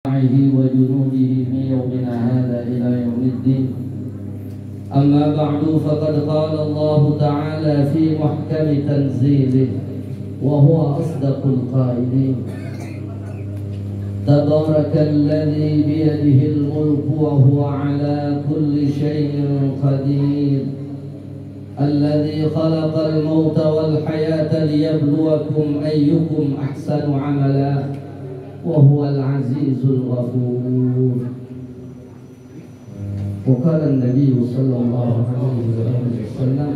وجنوده من يومنا هذا إلى يوم الدين. أما بعد فقد قال الله تعالى في محكم تنزيله وهو أصدق القائلين: تبارك الذي بيده الملك وهو على كل شيء قدير الذي خلق الموت والحياة ليبلوكم أيكم أحسن عملا وهو العزيز الغفور. وقال النبي صلى الله عليه وسلم: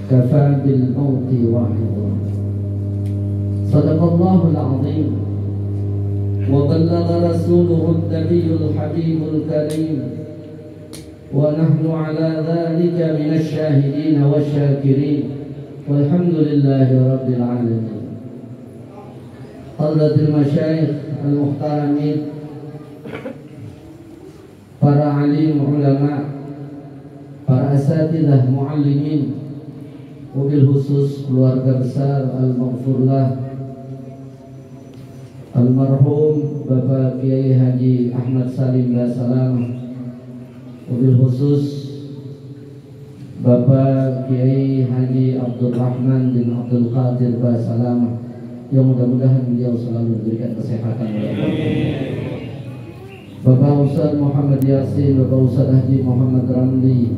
كفى بالموت واعظا. صدق الله العظيم وبلغ رسوله النبي الحبيب الكريم ونحن على ذلك من الشاهدين والشاكرين والحمد لله رب العالمين. Hadratil masyayikh al-muhtaramin, para alim ulama, para asatidzah muallimin, wabil khusus keluarga besar al-maghfurlah almarhum Bapak Kiai Haji Ahmad Salim Basalamah, wabil khusus Bapak Kiai Haji Abdul Rahman bin Abdul Qadir Basalamah, yang mudah-mudahan beliau selalu diberikan kesehatan oleh Allah. Bapak Ustaz Muhammad Yasin, Bapak Ustaz Haji Muhammad Ramli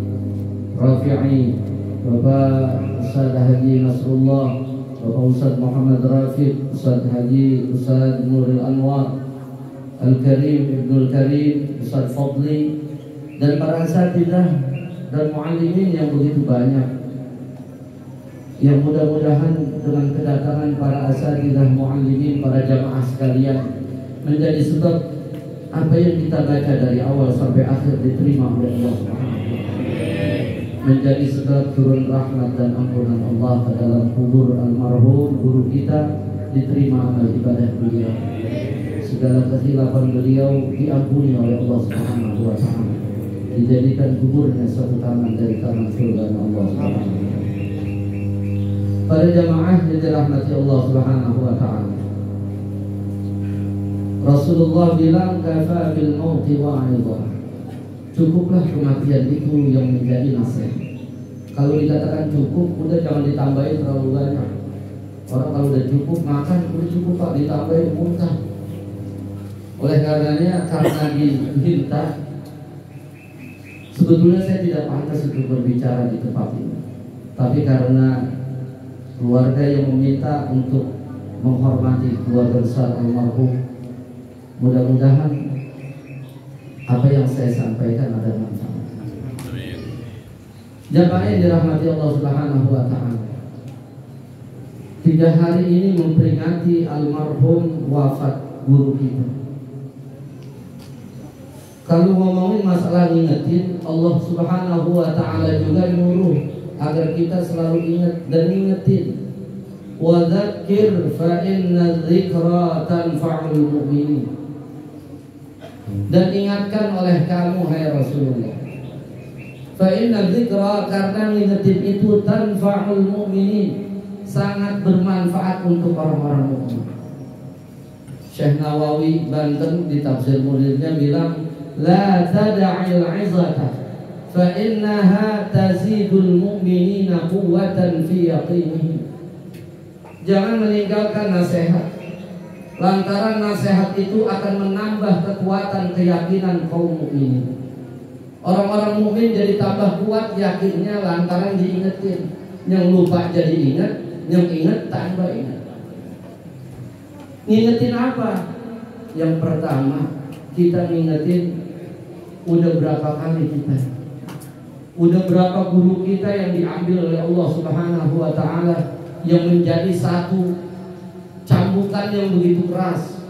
Rafi'i, Bapak Ustaz Haji Nasrullah, Bapak Ustaz Muhammad Rafiq, Ustaz Haji Ustaz Nurul Anwar Al-Karim Ibnul Karim, Ustaz Fadli, dan para asatidzah dan muallimin yang begitu banyak, yang mudah-mudahan dengan kedatangan para asatidzah muallimin, para jamaah sekalian, menjadi sebab apa yang kita baca dari awal sampai akhir diterima oleh Allah Subhanahu wa Ta'ala, menjadi sebab turun rahmat dan ampunan Allah ke dalam kubur almarhum guru kita, diterima amal ibadah beliau, segala kesilapan beliau diampuni oleh Allah Subhanahu wa Ta'ala, dijadikan kuburnya satu taman dari taman surga Allah Subhanahu wa Ta'ala. Para jamaah yang dirahmati Allah Subhanahu wa Ta'ala, Rasulullah bilang kafa bil mauti wa'idha. Cukuplah kematian itu yang menjadi nasihat. Kalau dikatakan cukup, udah jangan ditambahin terlalu banyak. Orang kalau udah cukup makan, udah cukup Pak, ditambahin muntah. Oleh karenanya, karena diminta, sebetulnya saya tidak pantas untuk berbicara di tempat ini, tapi karena keluarga yang meminta untuk menghormati keluarga besar almarhum, mudah-mudahan apa yang saya sampaikan ada manfaat. Jamaah yang dirahmati Allah Subhanahu wa Ta'ala, 3 hari ini memperingati almarhum wafat guru kita. Kalau ngomongin masalah ngingetin, Allah Subhanahu wa Ta'ala juga nyuruh agar kita selalu ingat dan ingetin. Wa dzakir fa inna dzikra tanfa'ul mu'minin. Dan ingatkan oleh kamu hai Rasulullah, fa inna dzikra, karena ingetin itu tanfa'ul mu'minin, sangat bermanfaat untuk orang-orang mukmin. Syekh Nawawi Banten di tafsir muridnya bilang, la tada'il 'izata fa innaha tazidul mu'minina quwwatan fi yaqinihim. Jangan meninggalkan nasihat, lantaran nasihat itu akan menambah kekuatan keyakinan kaum mukminin. Orang-orang mukmin jadi tambah kuat yakinnya lantaran diingetin. Yang lupa jadi ingat, yang ingat tambah ingat. Ngingetin apa? Yang pertama, kita ngingetin udah berapa kali kita, udah berapa guru kita yang diambil oleh Allah Subhanahu wa Ta'ala, yang menjadi satu cambukan yang begitu keras.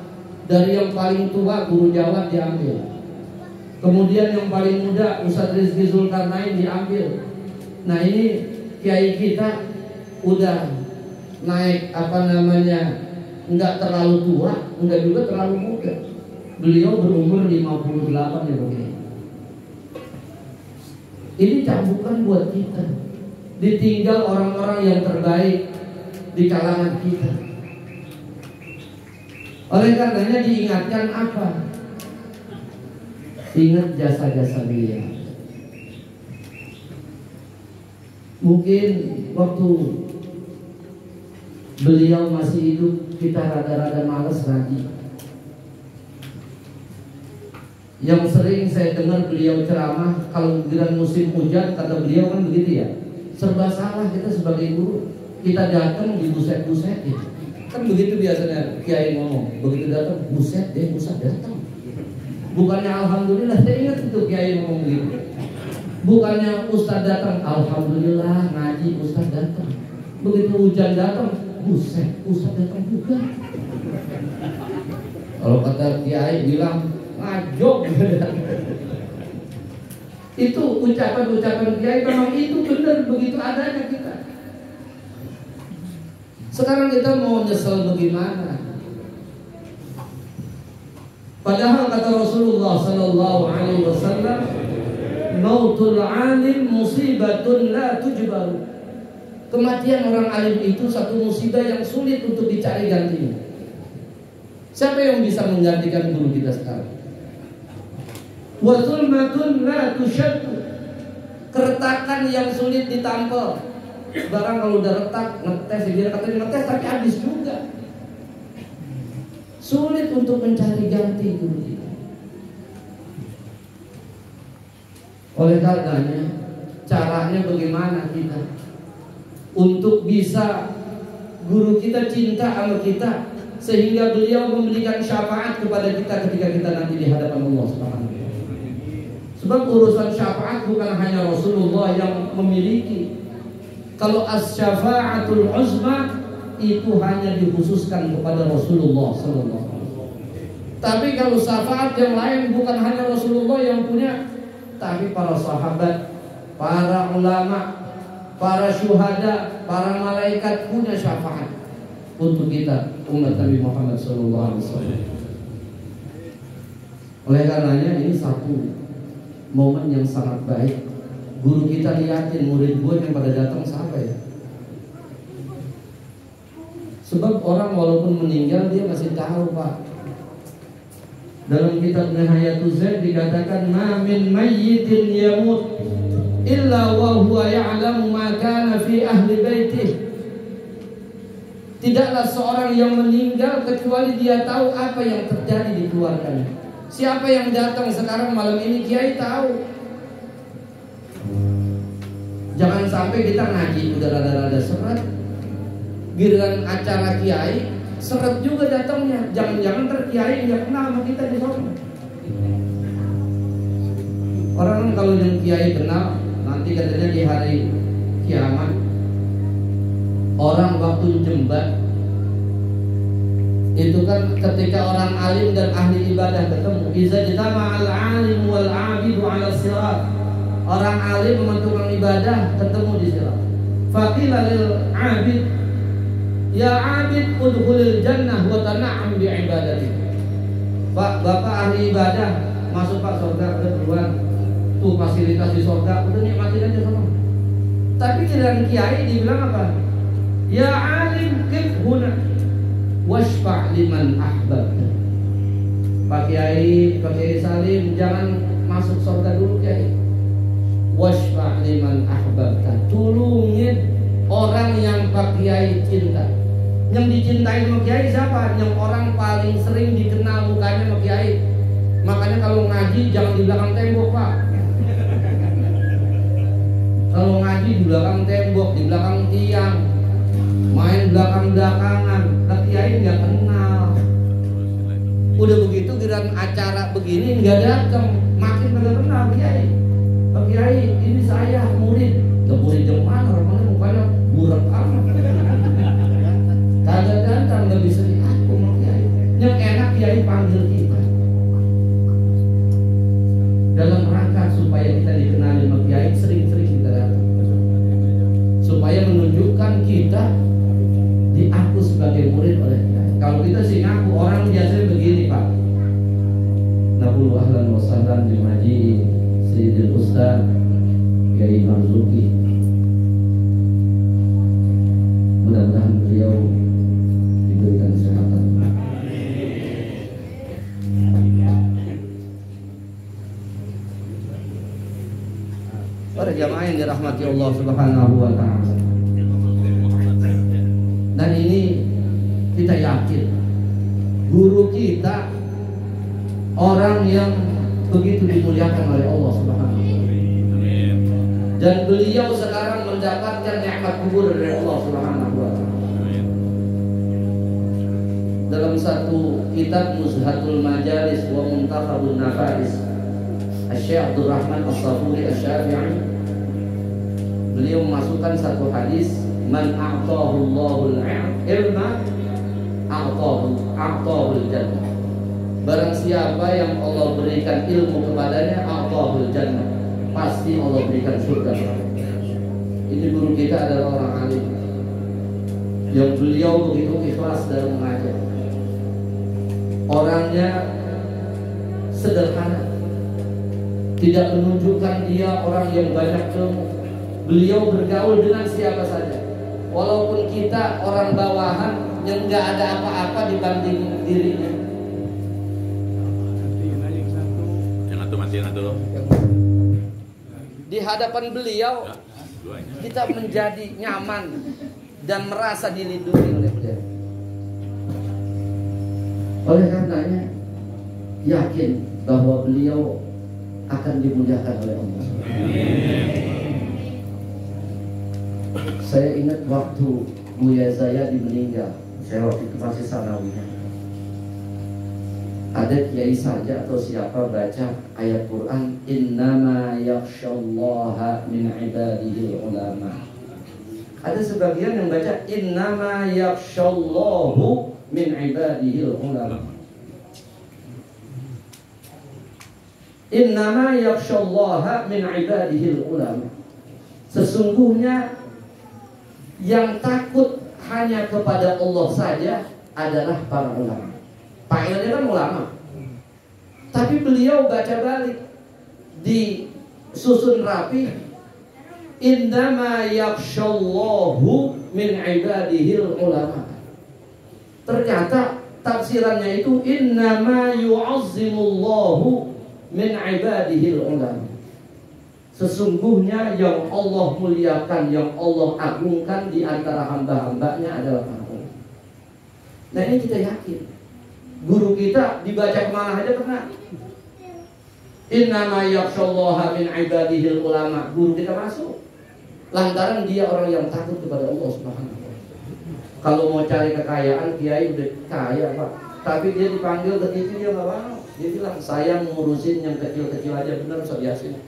Dari yang paling tua guru Jawa diambil, kemudian yang paling muda Ustaz Rizki Zulkarnain diambil. Nah ini kiai kita udah naik enggak terlalu tua, enggak juga terlalu muda. Beliau berumur 58 ya Bang. Ini cambukan buat kita. Ditinggal orang-orang yang terbaik di kalangan kita. Oleh karenanya diingatkan apa? Ingat jasa-jasa beliau. Mungkin waktu beliau masih hidup kita rada-rada malas ngaji. Yang sering saya dengar beliau ceramah, kalau giliran musim hujan, kata beliau kan begitu ya, serba salah kita sebagai guru. Kita datang dibuset-busetin. Kan begitu biasanya kiai ngomong, begitu datang buset deh, buset datang. Bukannya alhamdulillah, saya ingat itu kiai ngomong gitu. Bukannya ustaz datang, alhamdulillah ngaji ustaz datang. Begitu hujan datang, buset, ustaz datang juga. Kalau kata kiai bilang ngajok. Itu ucapan-ucapan kiai memang itu benar, begitu adanya kita. Sekarang kita mau nyesel bagaimana? Padahal kata Rasulullah sallallahu alaihi wasallam, mautul alim musibatun la tujbar. Kematian orang alim itu satu musibah yang sulit untuk dicari gantinya. Siapa yang bisa menggantikan guru kita sekarang? Wa zulmatun la tushaddu. Keretakan yang sulit ditampal. Barang kalau udah retak, ngetes, dia katanya ngetes tapi habis juga. Sulit untuk mencari ganti guru kita. Oleh karenanya, caranya bagaimana kita untuk bisa guru kita cinta sama kita, sehingga beliau memberikan syafaat kepada kita ketika kita nanti di hadapan Allah Subhanahu wa taala. Sebab urusan syafaat bukan hanya Rasulullah yang memiliki. Kalau as-syafa'atul uzma itu hanya dikhususkan kepada Rasulullah sallallahu alaihi wasallam. Tapi kalau syafaat yang lain bukan hanya Rasulullah yang punya, tapi para sahabat, para ulama, para syuhada, para malaikat punya syafaat untuk kita umat Nabi Muhammad sallallahu alaihi wasallam. Oleh karenanya ini satu momen yang sangat baik. Guru kita liatin murid gue yang pada datang siapa ya? Sebab orang walaupun meninggal dia masih tahu, Pak. Dalam kitab Nihayatul Zaid dikatakan ma min mayyitin yamut illa wa huwa ya'lamu ma kana fi ahli baitih. Tidaklah seorang yang meninggal kecuali dia tahu apa yang terjadi di keluarganya. Siapa yang datang sekarang malam ini kiai tahu. Jangan sampai kita ngaji udah rada-rada seret, giliran acara kiai seret juga datangnya. Jangan-jangan terkiai nggak kenal sama kita di sana. Orang kalau yang kiai kenal, nanti katanya di hari kiamat orang waktu jembat itu kan ketika orang alim dan ahli ibadah ketemu, iza jtama'al alim wal 'abidu 'ala sirat. Orang alim sama tukang ibadah ketemu di sirat. Faqila lil 'abid, ya 'abid udkhulil jannah wa tan'am bi ibadati. Pak, Bapak ahli ibadah, masuk Pak surga, udah duluan. Tuh fasilitas di surga, udah nikmatin aja sama. Tapi giliran kiai dibilang apa? Ya alim qif huna washfa' liman ahbabta. Pak Kiai, Pak Kiai Salim, jangan masuk surga dulu Kiai. Washfa' liman ahbabta. Tulungin orang yang Pak Kiai cinta. Yang dicintai sama Kiai siapa? Yang orang paling sering dikenal mukanya sama Kiai. Makanya kalau ngaji jangan di belakang tembok, Pak. Kalau ngaji di belakang tembok, di belakang tiang, main belakang-belakangan, Pak Kiai nggak kenal. Udah begitu giliran acara begini nggak datang, makin nggak kenal Kiai. Pak Kiai, ini saya murid. Murid yang mana? Orangnya mukanya burak amat. Kagak datang, nggak bisa diaku sama Kiai. Yang enak Kiai panggil kita dalam rangka supaya kita dikenali sama Kiai, sering-sering kita datang, supaya menunjukkan kita diaku sebagai murid oleh Kiai. Kalau kita sih ngaku, orang biasanya begini Pak. Naqulu ahlan wa sahlan bi maji Sayyidil Ustaz Kiai Marzuki. Mudah-mudahan beliau diberikan kesehatan. Para jamaah yang dirahmati Allah Subhanahu wa taala. Dan ini kita yakin guru kita orang yang begitu dimuliakan oleh Allah Subhanahu wa taala. Dan beliau sekarang mendapatkan nikmat kubur dari Allah Subhanahu wa taala. Dalam satu kitab Nuzhatul Majalis wa Muntakhabun Nafais, Syekh Abdul Rahman As-Safuri Asy-Syafi'i, beliau memasukkan satu hadis, man a'tahu Allahul ilma a'tahul jannah. Barang siapa yang Allah berikan ilmu kepadanya, a'tahul jannah, pasti Allah berikan surga. Ini guru kita adalah orang alim yang beliau begitu ikhlas dalam mengajar. Orangnya sederhana, tidak menunjukkan dia orang yang banyak ilmu. Beliau bergaul dengan siapa saja, walaupun kita orang bawahan yang nggak ada apa-apa dibanding dirinya. Di hadapan beliau kita menjadi nyaman dan merasa dilindungi oleh beliau. Oleh karenanya yakin bahwa beliau akan dimuliakan oleh Allah. Saya ingat waktu Buya Zayadi meninggal, saya waktu itu masih sanawiyah. Ada kiai saja atau siapa baca ayat Quran, innama yakhsyallaha min ibadihi ulama. Ada sebagian yang baca innama yakhsyallahu min ibadihi ulama. Innama yakhsyallaha min ibadihi ulama. Sesungguhnya yang takut hanya kepada Allah saja adalah para ulama. Failnya kan ulama. Tapi beliau baca balik, disusun rapi, innama yakhshallahu min ibadihi ulama. Ternyata tafsirannya itu innama yu'azzimullahu min ibadihi ulama. Sesungguhnya yang Allah muliakan, yang Allah agungkan di antara hamba-hambanya adalah para ulama. Nah ini kita yakin. Guru kita dibaca kemana aja pernah. Innama yakhshallaha min ibadihi ulama. Guru kita masuk. Lantaran dia orang yang takut kepada Allah Subhanahu wa taala. Kalau mau cari kekayaan, kiai udah kaya Pak, tapi dia dipanggil ke TV dia nggak mau. Dia bilang saya ngurusin yang kecil-kecil aja, benar Ustaz Yasin.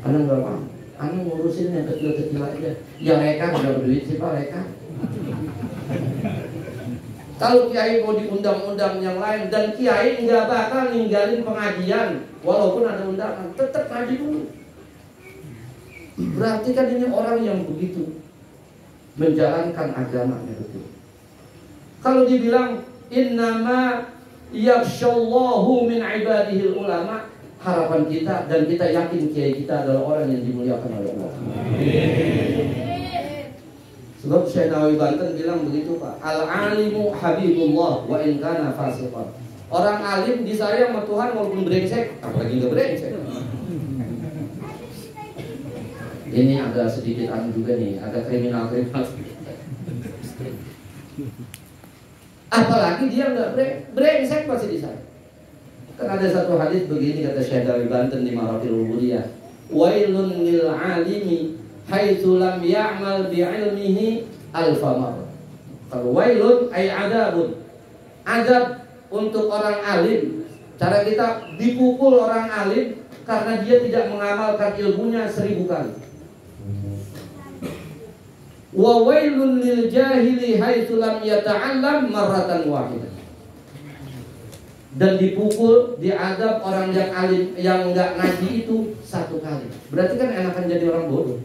Anak nggak mau. Anak ngurusin yang kecil-kecil aja. Ya mereka udah berduit sih Pak, mereka. Kalau kiai mau diundang-undang yang lain, dan kiai nggak bakal ninggalin pengajian walaupun ada undangan, tetap ngaji dulu. Berarti kan ini orang yang begitu menjalankan agamanya betul. Kalau dibilang innama yakhshallahu min ibadihi ulama, harapan kita dan kita yakin kiai kita adalah orang yang dimuliakan oleh Allah. Sebab Syekh Nawawi Banten bilang begitu Pak, al-alimu habibullah wa in kana fasiqan. Orang alim disayang sama Tuhan walaupun brengsek, apalagi nggak brengsek. Ini agak sedikit juga nih, agak kriminal. Apalagi dia nggak brengsek pasti disayang. Kan ada satu hadis begini kata Syekh Nawawi Banten di Maraqil Ubudiyah, wailun lil alimi haitsu lam ya'mal bi'ilmihi alfamar. Kalau wailun ay adabun, adab untuk orang alim. Cara kita dipukul orang alim karena dia tidak mengamalkan ilmunya 1000 kali. Wa wailun lil jahili haitsu lam yata'allam marratan wahidah. Dan dipukul, diadab orang yang alim yang enggak ngaji itu 1 kali. Berarti kan enakan jadi orang bodoh.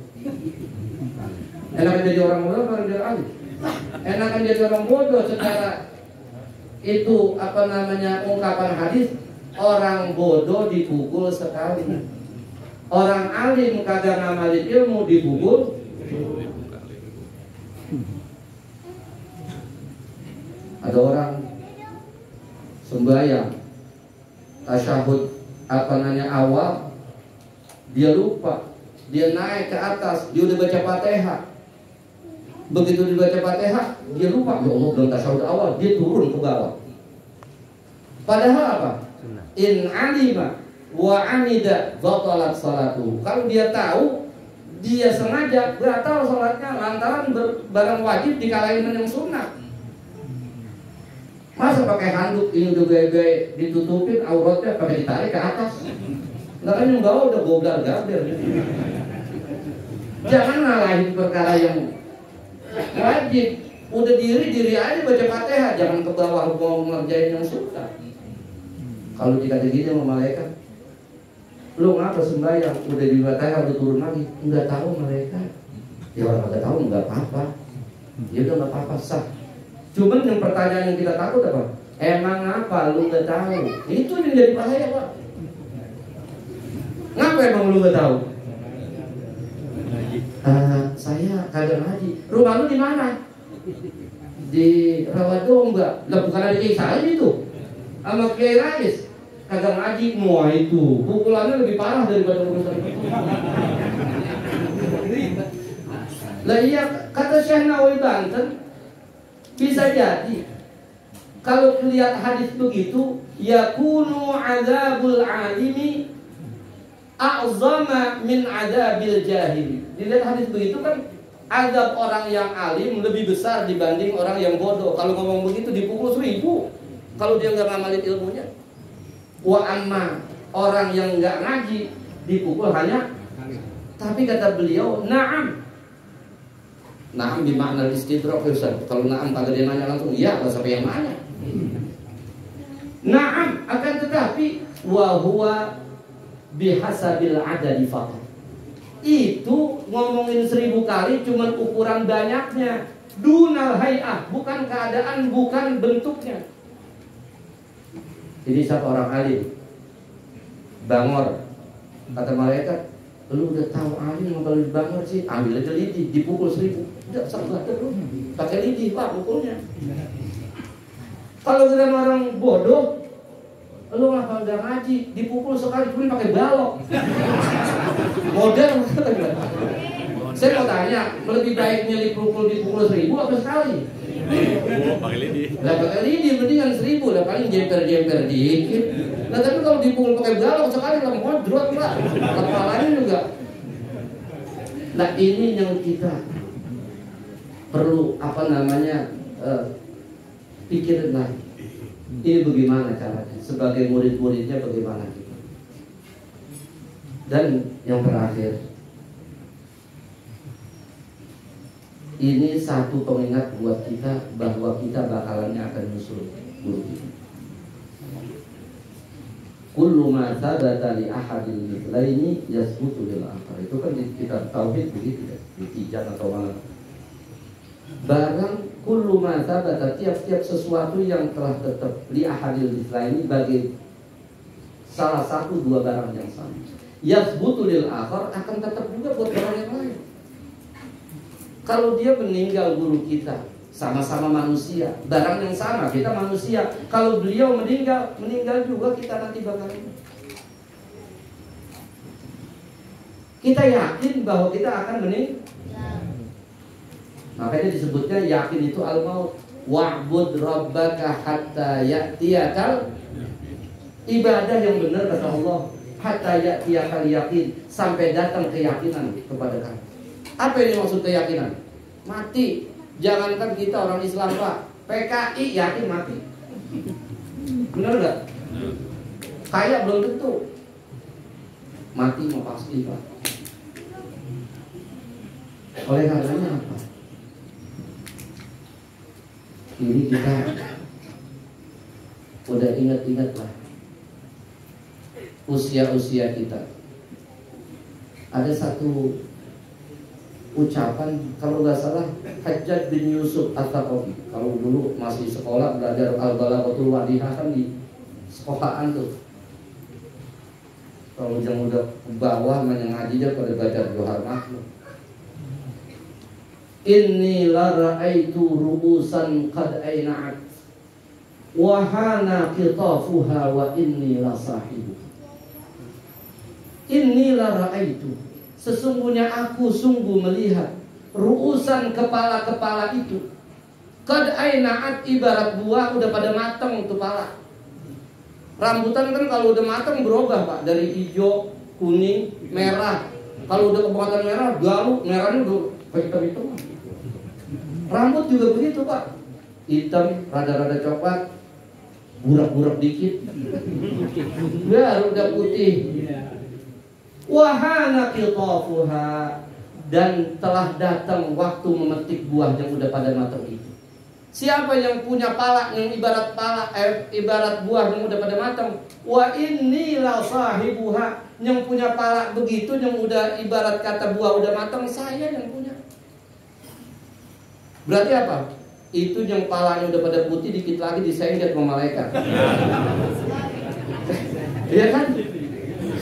Enakan jadi orang bodoh kalau dia alim. Enakan jadi orang bodoh secara itu apa namanya ungkapan hadis, orang bodoh dipukul sekali. Orang alim kagak ngamalin ilmu dipukul. Ada orang sembahyang tasyahud awal, dia lupa dia naik ke atas, dia udah baca Fatihah. Begitu dibaca Fatihah, dia lupa, ya Allah belum tasyahud awal, dia turun ke bawah. Padahal apa? In alima wa amida batalat salatuhu. Kalau dia tahu, dia sengaja batal salatnya lantaran barang wajib dikalahin dengan yang sunnah. Masa pakai handuk ini udah gaya-gaya ditutupin auratnya pakai ditarik ke atas. Nggak kan yang bawah udah goblar-gabler gitu. Jangan ngalahin perkara yang wajib. Udah diri aja baca Fatihah, jangan ke bawah mau ngerjain yang sunnah. Kalau dikata gini sama malaikat, lu ngapa sembahyang? Udah di Fatihah udah turun lagi. Enggak tahu malaikat. Ya orang nggak tahu nggak apa-apa. Ya udah nggak apa-apa sah. Cuman yang pertanyaan yang kita takut apa? Emang apa lu nggak tahu? Itu yang jadi bahaya Pak. Ngapa emang lu nggak tahu? Saya kagak ngaji. Rumah lu di mana? Di Rawadomba. Lah bukan ada Kiai Said itu. Sama Kiai Rais. Kagak ngaji semua itu. Pukulannya lebih parah daripada urusan itu. Lah iya kata Syekh Nawawi Banten, bisa jadi kalau lihat hadis begitu, yakunu adzabul alimi a'zama min adzabil jahil. Dilihat hadis begitu kan azab orang yang alim lebih besar dibanding orang yang bodoh. Kalau ngomong begitu dipukul 1000 kalau dia nggak ngamalin ilmunya. Wa amma orang yang nggak ngaji dipukul hanya. Tapi kata beliau, na'am. Na'am bimakna istidrak Ustaz. Kalau na'am kagak dia nanya langsung, iya enggak sampai yang nanya. Na'am akan tetapi wa huwa bihasabil adadi faqat. Itu ngomongin 1000 kali cuman ukuran banyaknya. Dunal hay'ah, bukan keadaan, bukan bentuknya. Jadi satu orang alim bangor, kata malaikat, lu udah tahu alim kalau bangor sih, ambil aja lidi, dipukul 1000. Udah sabar dulu, pakai lidi Pak pukulnya. Kalau kita orang bodoh, lu ngapa udah ngaji, dipukul sekali cuma pakai balok. Model. Saya mau tanya, lebih baik milih dipukul 1000 apa sekali? Pakai lidi. Lah pakai lidi mendingan 1000 lah, paling jemper dikit. Nah tapi kalau dipukul pakai balok sekali lah modrot Pak. Kepalanya juga. Nah ini yang kita perlu pikirin lagi. Ini bagaimana caranya? Sebagai murid-muridnya bagaimana kita? Dan yang terakhir, ini satu pengingat buat kita bahwa kita bakalannya akan nyusul guru kita. Kullu ma thabata li ahadil mithlaini yasbutu lil akhar. Itu kan di kitab tauhid begitu ya, di Tijan atau mana. Barang kullu ma thabata, tiap-tiap sesuatu yang telah tetap li ahadil mithlaini bagi salah satu dua barang yang sama. Yasbutu lil akhar akan tetap juga buat orang yang lain. Kalau dia meninggal guru kita, sama-sama manusia, barang yang sama, kita manusia. Kalau beliau meninggal juga kita nanti bakal. Kita yakin bahwa kita akan meninggal. Makanya disebutnya yakin itu al-maut. Wa'bud rabbaka hatta ya'tiyakal. Ibadah yang benar kata Allah, hatta ya'tiyakal yakin, sampai datang keyakinan kepada kamu. Apa ini maksud keyakinan? Mati. Jangankan kita orang Islam Pak, PKI yakin mati. Benar nggak? Kaya belum tentu. Mati mau pasti Pak. Oleh karenanya apa? Ini kita udah ingat-ingat lah usia-usia kita. Ada satu ucapan, kalau nggak salah Hajjaj bin Yusuf At-Taqafi, kalau dulu masih sekolah belajar Al-Balaghatul Wadihah kan di sekolahan tuh. Kalau yang udah bawah menyengaji aja pada baca Johar Makhluk. Inni la ra'aitu ru'usan qad ayna'at wa hana qitafuha wa inni la sahibu. Inni la ra'aitu, sesungguhnya aku sungguh melihat ruusan kepala-kepala itu qad ainaat, ibarat buah udah pada mateng tuh pala. Rambutan kan kalau udah mateng berubah Pak, dari hijau, kuning, merah. Kalau udah kebakatan merah, galuh, merahnya udah hitam-hitam. Rambut juga begitu Pak, hitam, rada-rada coklat, burak-burak dikit, baru udah putih. Wahana qitafuha, dan telah datang waktu memetik buah yang udah pada matang itu. Siapa yang punya pala yang ibarat ibarat buah yang udah pada matang? Wa inni la sahibuha, yang punya pala begitu yang udah ibarat kata buah udah matang, saya yang punya. Berarti apa? Itu yang palanya udah pada putih, dikit lagi disengket sama malaikat. Iya kan?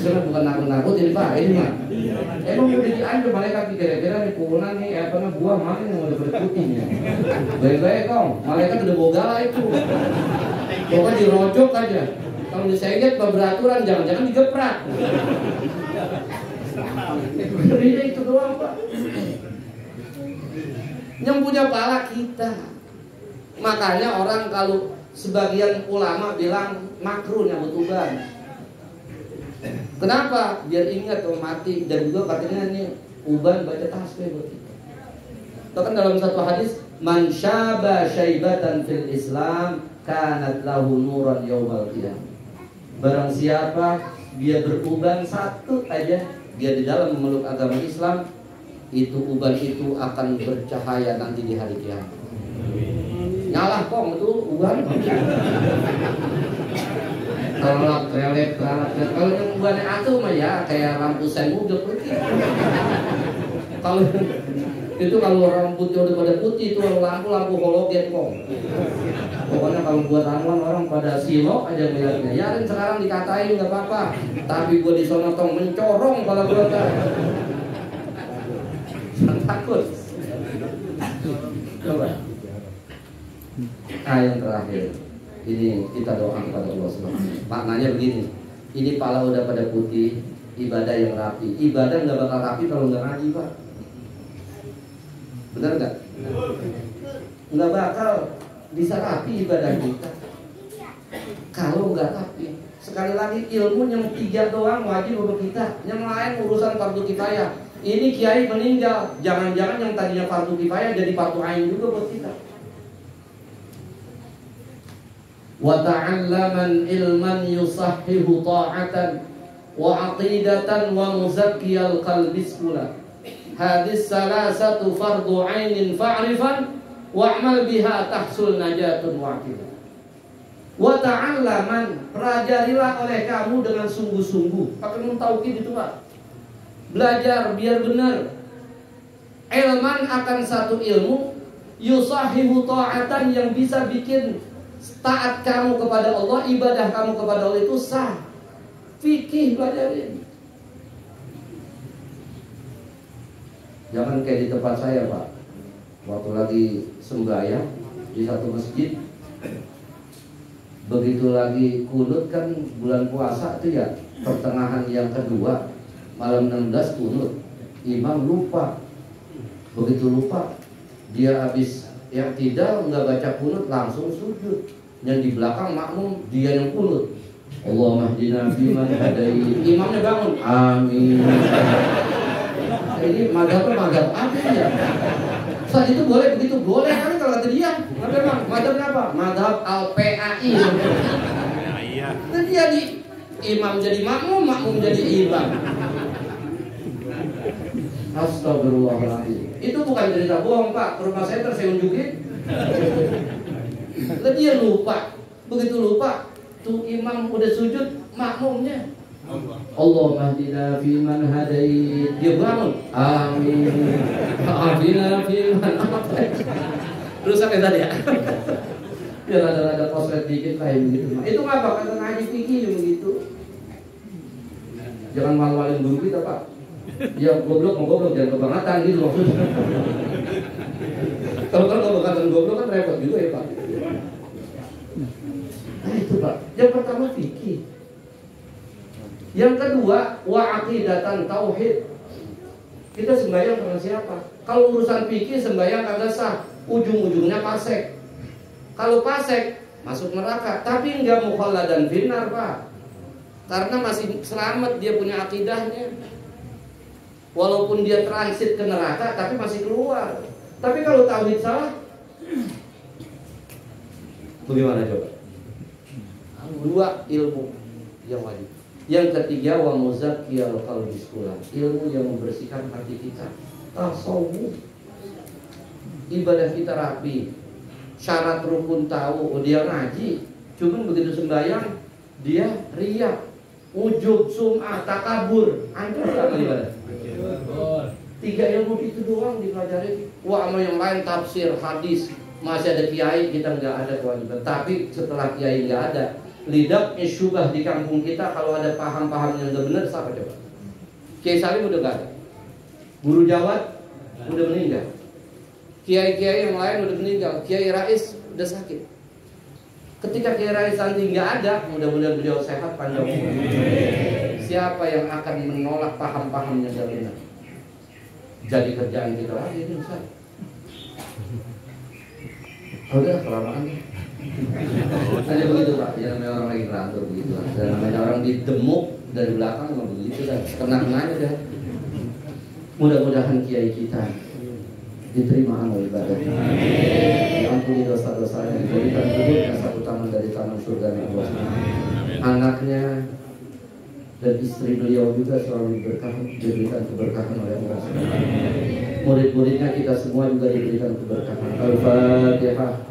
Sebenarnya bukan nakut-nakutin Pak, ini mah. Emang udah dianggap malaikat kira-kira nih pukulan nih apa namanya buah mana yang udah pada putihnya. Baik-baik kong, malaikat udah bogala itu. Pokoknya dirojok aja. Kalau disengket beraturan, jangan-jangan digeprak. Ini itu doang Pak. Yang punya pala kita. Makanya orang kalau sebagian ulama bilang makruh nyambut uban. Kenapa? Biar ingat kalau mati. Dan juga katanya ini uban baca tasbih buat kita. Bahkan dalam satu hadis, man syaba syaibatan fil Islam kanat lahu nuran yaumal qiyamah. Barang siapa dia beruban satu aja, dia di dalam memeluk agama Islam, itu uban itu akan bercahaya nanti di hari kiamat. Nyalah kok itu uban. Kalau relek kalau yang ubannya atuh mah ya kayak lampu sen mobil putih. Kalau itu kalau rambutnya udah pada putih itu lampu halogen kok. Pokoknya kalau buat anuan orang pada silo aja melihatnya. Ya sekarang dikatain nggak apa-apa, tapi gua di sono tong mencorong kalau gua takut. Coba. Yang terakhir, ini kita doa kepada Allah SWT. Maknanya begini, ini pala udah pada putih, ibadah yang rapi. Ibadah nggak bakal rapi kalau nggak ngaji Pak. Benar nggak? Nggak bakal bisa rapi ibadah kita kalau nggak rapi. Sekali lagi ilmu yang 3 doang wajib untuk kita, yang lain urusan fardu kifayah. Ini kiai meninggal, jangan-jangan yang tadinya fardu kifayah jadi fardu ain juga buat kita. Wa ta'allaman ilman yusahhihu ta'atan wa aqidatan wa muzakkiyal qalbi sula. Hadis salasatu fardu ainin fa'rifan wa'mal biha tahsul najatun waqidah. Wa ta'allaman, pelajarilah oleh kamu dengan sungguh-sungguh. Pakai nun taukid itu Pak. Belajar biar benar. Ilman akan satu ilmu, yusahihu ta'atan, yang bisa bikin taat kamu kepada Allah, ibadah kamu kepada Allah itu sah. Fikih belajarin. Jangan kayak di tempat saya Pak. Waktu lagi sembahyang di satu masjid, begitu lagi kunut kan bulan puasa itu ya, pertengahan yang kedua, malam 16 kunut. Imam lupa. Begitu lupa, dia habis yang tidak nggak baca kunut langsung sujud. Yang di belakang makmum dia yang kunut. Allahumma hdina fiman hadait. Imamnya bangun, amin. Ini madhab apa ya? Saat itu boleh begitu, boleh kan kalau kata dia. Madhab apa? Madhab al-PAI. Nah, dia di imam jadi makmum, makmum jadi imam. Astagfirullahaladzim. Itu bukan cerita bohong Pak. Ke rumah saya saya unjukin. Lalu dia lupa. Begitu lupa, tuh imam udah sujud, makmumnya Allahumma hdina fiman hadait. Dia bangun, amin. Hdina fiman hadait. Terus sampai tadi ya. Dia rada-rada posret dikit kayak begitu. Itu ngapa? Kata ngaji fikih begitu. Jangan malu-maluin guru kita Pak. Ya goblok mau goblok, jangan kebangetan gitu maksudnya. Kalau kebangetan goblok kan repot juga ya Pak. Nah itu Pak. Yang pertama fikih. Yang kedua wa aqidatan tauhid. Kita sembahyang karena siapa? Kalau urusan fikih sembahyang kagak sah, ujung-ujungnya fasik. Kalau fasik masuk neraka, tapi enggak mukhalladan finnar, Pak. Karena masih selamat, dia punya akidahnya. Walaupun dia transit ke neraka, tapi masih keluar. Tapi kalau tauhid salah, bagaimana coba? Dua ilmu yang wajib. Yang ketiga, wa muzakkiyal qalbi sekolah, ilmu yang membersihkan hati kita. Tasawuf, ibadah kita rapi, syarat rukun tahu, dia ngaji, cuman begitu sembahyang dia riya, ujub, sum'ah, takabur, hancur sama ibadah. Tiga ilmu itu doang dipelajari. Wah, sama yang lain tafsir, hadis, masih ada kiai, kita nggak ada kewajiban. Tapi setelah kiai nggak ada, lidahnya syubah di kampung kita, kalau ada paham-paham yang nggak benar, siapa coba? Kiai Salim udah nggak ada, guru Jawad udah meninggal, kiai-kiai yang lain udah meninggal, Kiai Rais udah sakit. Ketika Kiai Rais nanti nggak ada, mudah-mudahan beliau sehat panjang umur. Siapa yang akan menolak paham-paham yang nggak benar? Jadi kerjaan kita lagi ini Ustaz. Udah kelamaan. Hanya begitu Pak, ya namanya orang lagi ngelantur begitu. Dan namanya orang didemuk dari belakang nggak begitu kan, kena-kenanya dah. Mudah-mudahan kiai kita diterima amal ibadahnya, diampuni dosa-dosanya, diberikan duduknya satu taman dari taman surga Allah. Anaknya dan istri beliau juga selalu diberikan keberkahan oleh Allah. Murid-muridnya kita semua juga diberikan keberkahan. Al-Fatihah.